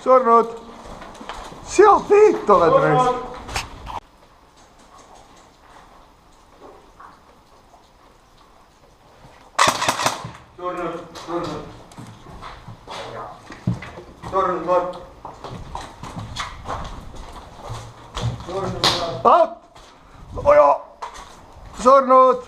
surnud. Seapeet oled reis. Surnud. Out! Oja! Surnud!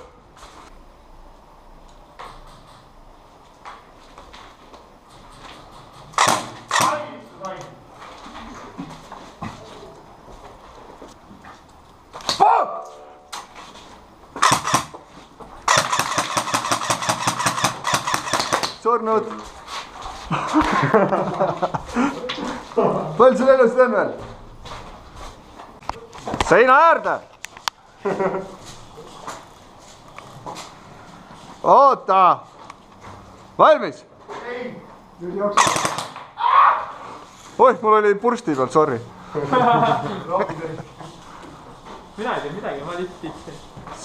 Surnud! Palju sul elust on veel? Seina äärde! Oota! Valmis? Ei! Nüüd jookseb. Oih, mul oli pursti peal, sorry. Mina ei tea midagi, ma lihtsalt...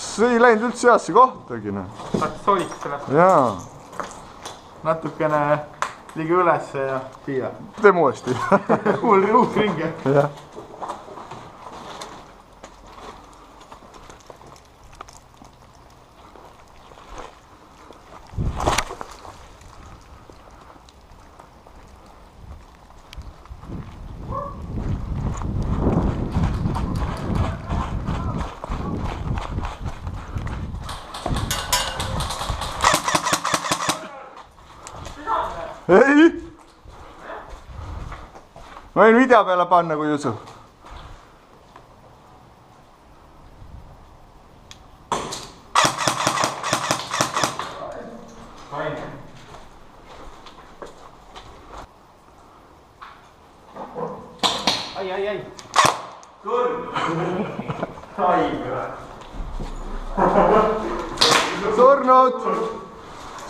See ei läinud üldse heasse kohtagi. Saaks sooliks sellest. Jaa. Natukene liigi ülesse ja siia. Teeme uuesti. Mul oli uus ring. Jah. Ei! Ma võin video peale panna, kui ei usu. Ai.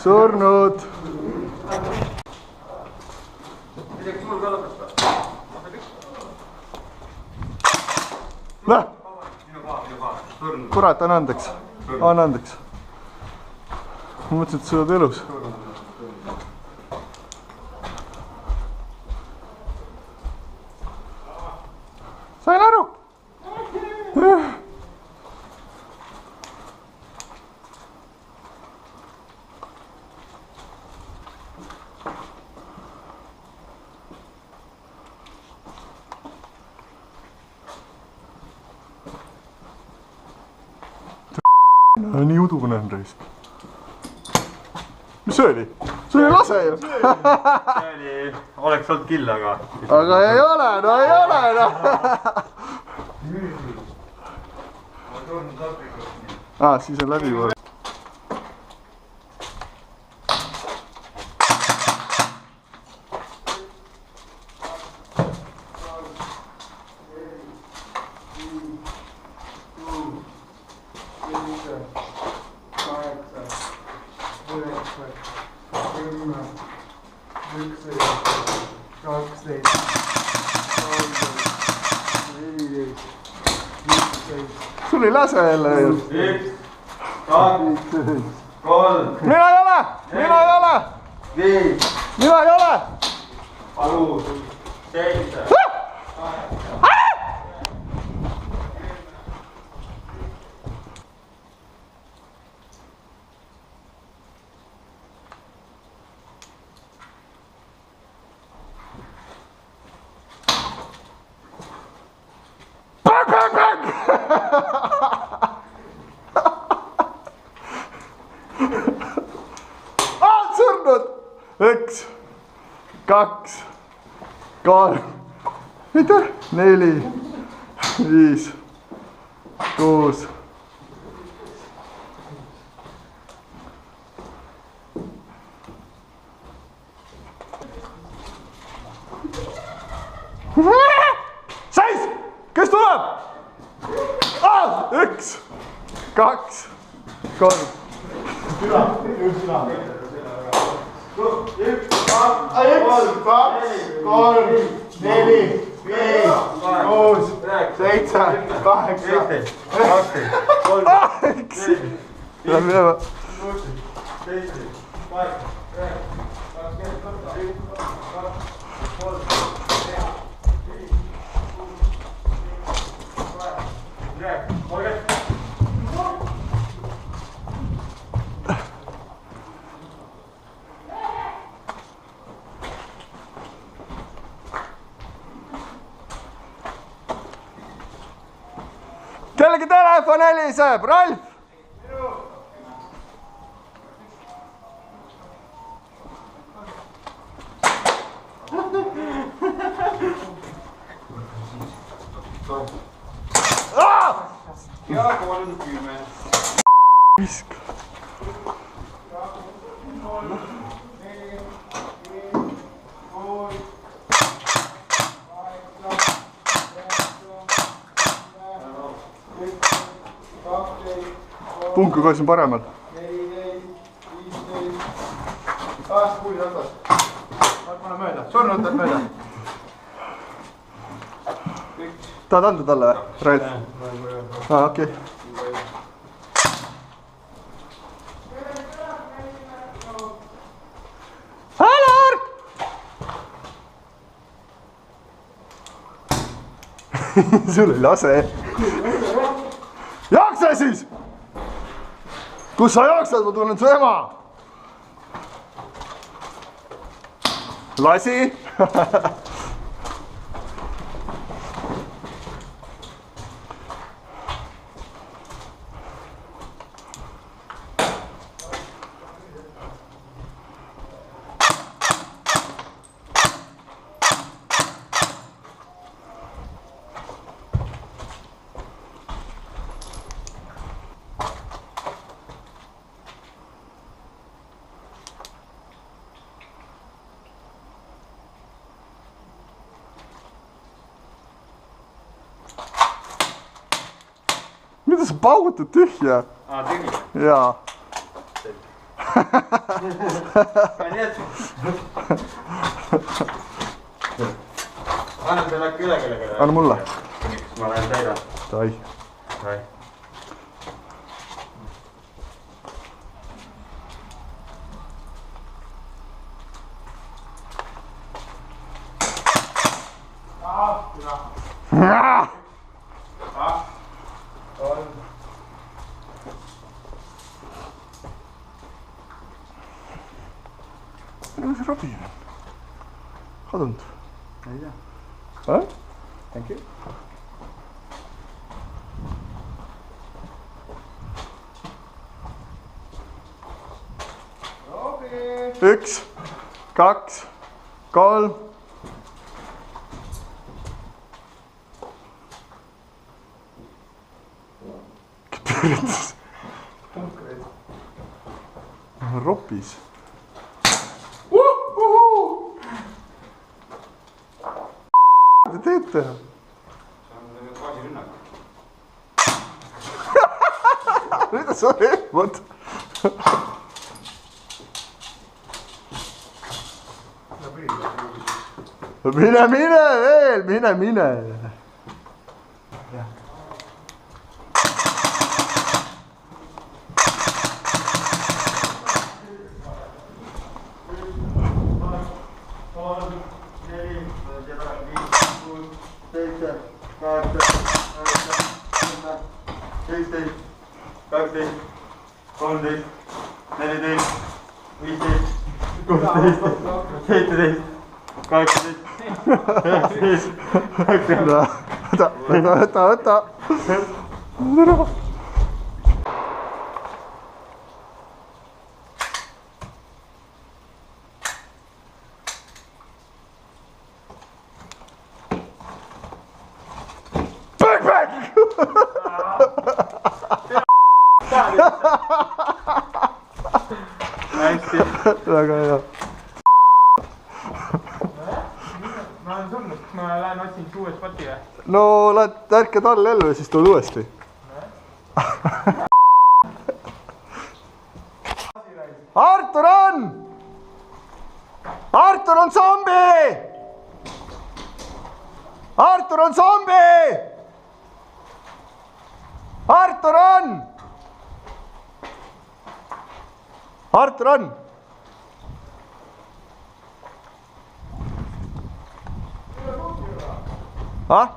Surnud. Läh! Kurat, on andeks. On andeks. Ma mõtlesin, et sa oled elus. Sain aru? Nii udune on reis. Mis see oli? Sul ei lase ju. See oli, oleks olnud kill, aga... Aga ei ole, no ei ole, no. Siis on läbi või? Sul ei lase jälle ju. 1, 2, 3, Mina ei ole! Mina ei ole! 5, Mina ei ole! 6, 7. Surnud! 1, 2, 3, 4, 5, 6. Seis! Kes tuleb? 1, 2, 3. Sina. 1, 2, 3, 4, 5, 6, 7, 8, 8. Läheb minema. 7, 8, 9, 20, 21, 22, 23, 24, telefon heliseb, Ralf! Ja, 30. Visk. Punku ka siin paremal. 14, 15. Taas puid otas. Pane mööda. Surnud võtad mööda. Tahad anda talle või? Raid? Okei. Alar! Sul ei lase. Jakse siis! Kus sa jooksed, ma tunnen su ema. Lasi. Mida sa paugutad tühja? Tühi? Jaa. Nii et. Annan selle äkki üle kellegi. Anna mulle. Ma lähen täidan. Tai. Tai. Mis see Robin on? Kadunud? Ei tea. Thank you. Üks, kaks, kolm. Püritas. Ropis. Te teete? See on gaasirünnak. Mida sa ehmad? Mine veel, mine. Võta. Backpack! hästi. Väga hea. Ma olen surnud, ma lähen otsin uue spoti või? No lähed ärkad all ellu ja siis tuled uuesti. Artur on! Artur on zombi! Artur on zombi! Artur on! Artur on! Ah?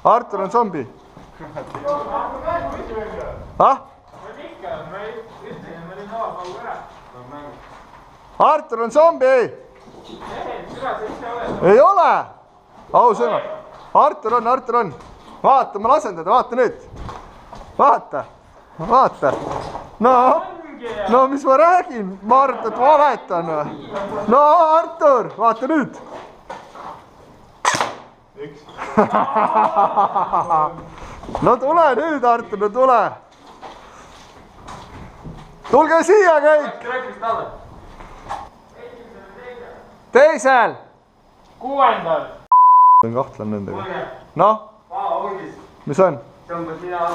Artur on zombi. Ah? Artur on zombi. Ei ole. Ausõna. Artur on. vaata, ma lasen teda, vaata nüüd. vaata. No mis ma räägin, ma arvan, et valetan või? No Artur, vaata nüüd. No tule nüüd, Artur, no tule. Tulge siia kõik. Teisel. 6. Kahtlen nendega. Noh, uudis. mis on? Tõmbas sina.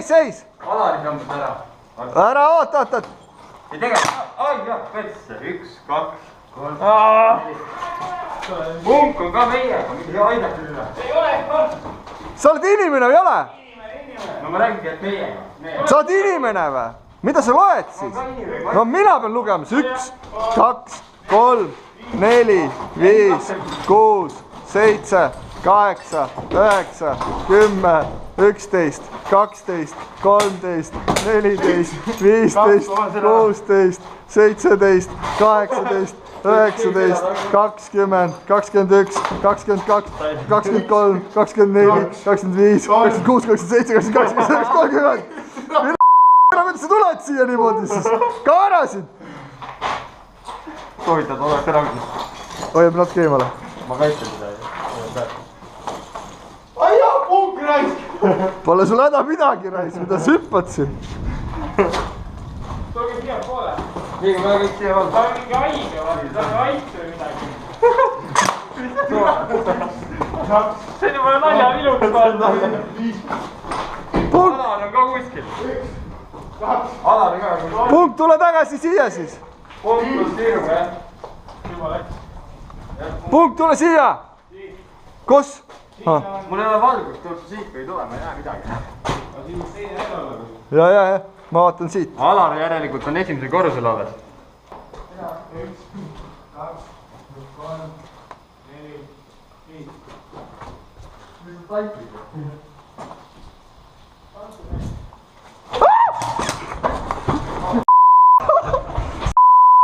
Seis. Alari tõmbas ära. Ära oot. Ei tegelikult, jah, pets. 1, 2, 3, 4. Punk on ka meiega, mitte aidata üle. Ei ole. Sa oled inimene või ei ole? No ma räägingi, et meiega. Sa oled inimene või? Mida sa loed siis? No mina pean lugema. 1, 2, 3, 4, 5, 6, 7, 8, 9, 10, 11, 12, 13, 14, 15, 16, 17, 18, 19, 20, 21, 22, 23, 24, 25, 26, 27, 28, 29, 30. Mida sa tuled siia niimoodi siis? Kaarasid! Soovitad, oled teragi. Hoiab natuke eemale. Ma kaitsen seda. ai jah, punk raisk. Pole sul häda midagi, Rais, mida sa hüppad siin? Tulge siia poole. Nii kui me kõik siia valda. Ta on mingi haige, ta on haige või midagi. See on juba naljaviluks panna. Alar on ka kuskil. Alar on ka kuskil. Punk, tule tagasi siia siis. Punk on sirv, jah. Juba läks. Punk, tule siia. Kus? Mul ei ole valgust, tuleb siit või ei tule, ma ei näe midagi. Ja, ma vaatan siit. Alar järelikult on esimesel korrusel alles. 1, 2, 3, 4, 5.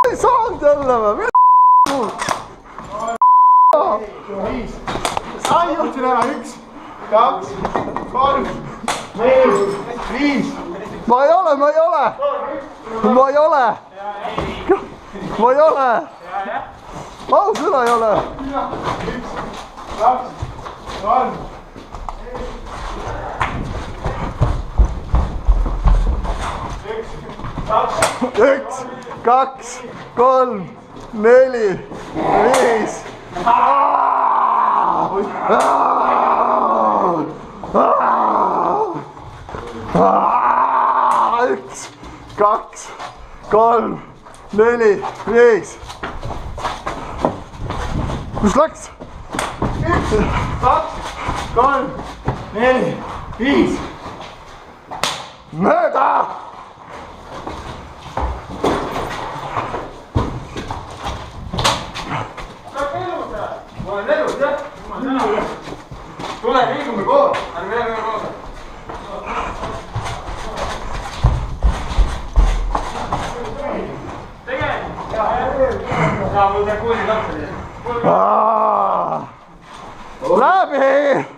Ei saanud jälle või? ai juhtin ära. 1, 2, 3, 4, 5. Ma ei ole. Ausõna ei ole. 1, 2, 3. 1, 2, 3, 4, 5. 1, 2, 3, 4, 5. Kus läks? 1, 2, 3, 4, 5. Mööda! Ma olen elus, jah? Tule, liigume koos. Ärme lähme koos. Tegelikult. Mul peab kuulda katse. Läbi!